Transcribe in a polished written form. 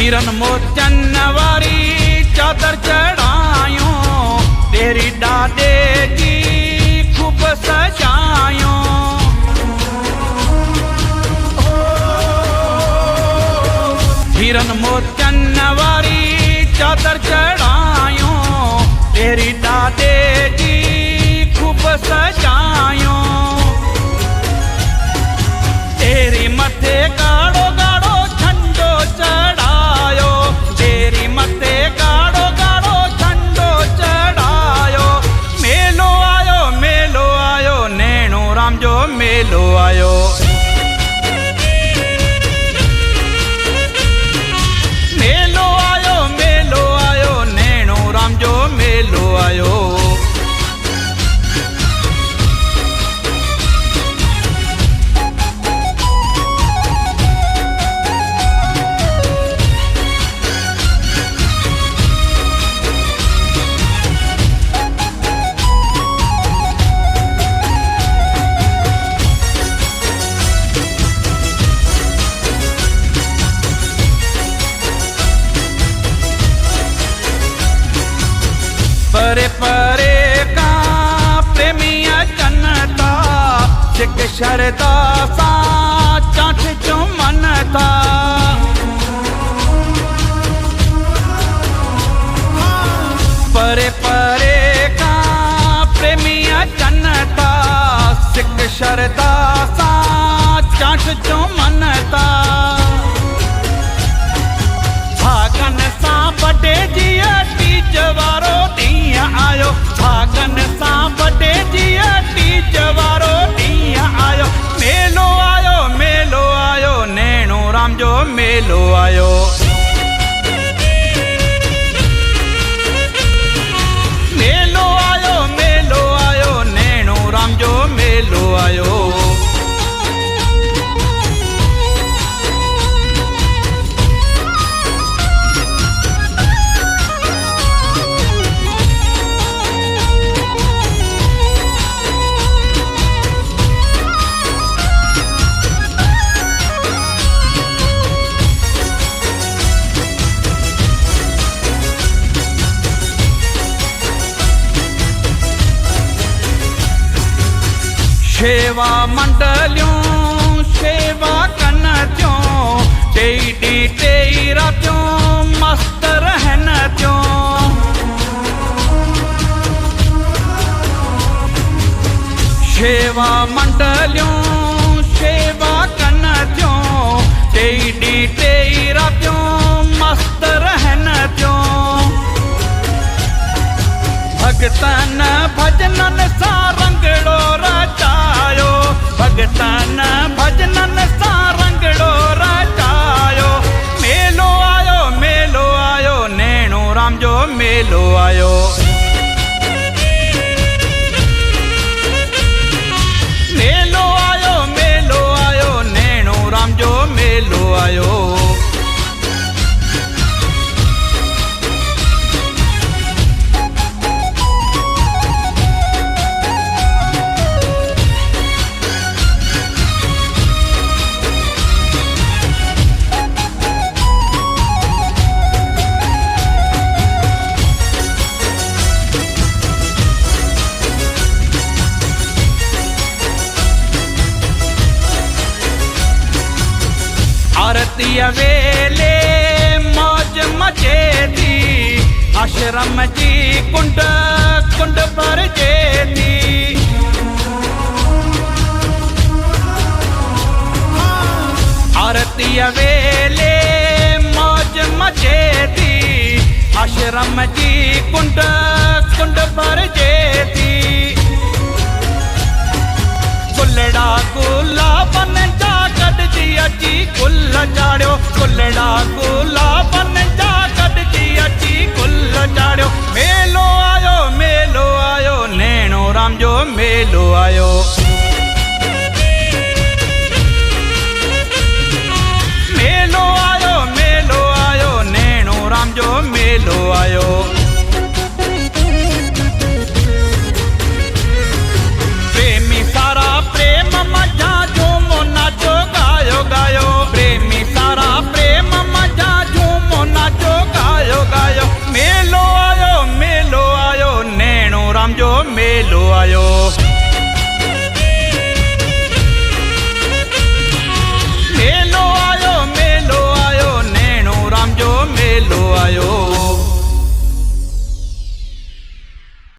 हीरन मोतियन वारी चादर चढ़ायो, तेरी डाडे जी खूब सजायो। हीरन मोतियन वारी चादर चढ़ायो, तेरी डाडे जी खूब सजायो। तेरी मथे गाड़ो गाड़ो झंडो चढ़ायो, तेरी मथे गाड़ो गाड़ो झंडो चढ़ायो। मेलो आयो नैणो राम जो मेलो आयो। मेलो आयो नैणो राम जो मेलो आयो। परे परे का प्रेमिया जनता, सिक शरदा सा चाठ चुमनता। परे परे का प्रेमिया जनता, सिक शरदा सा चाठ चुमनता। भागन सा बड़े जिया टीज वारो आयो, भागन सा बड़े जिया टीज वारो ॾींहुं आयो। मेलो आयो नैणो राम जो मेलो आयो। मेलो आयो नैणो राम जो मेलो आयो। सेवा मंडलियों सेवा कन त्यों, टेई डी टेई रातियों मस्त रहन त्यों। सेवा मंडलियों सेवा कन त्यों, टेई डी टेई रातियों मस्त रहन त्यों। भगतन भजनन सा रंगड़ो रचायो, भगतन भजनन सा रंगड़ो रचायो। मेलो आयो नैणो राम जो मेलो आयो। मेलो आयो नैणो राम जो मेलो आयो। आरती वेले मौज मचे थी, आश्रम जी कुंड कुंड भरजे थी। आरती वेले मौज मचे थी, आश्रम जी कुंड कुंड भरजे थी। कुलड़ा गुलाबन जा कढजी अची गुल चाड़ियो, कुलड़ा गुलाबन जा कढजी अची गुल चाड़ियो। मेलो आयो नैणो राम जो मेलो आयो।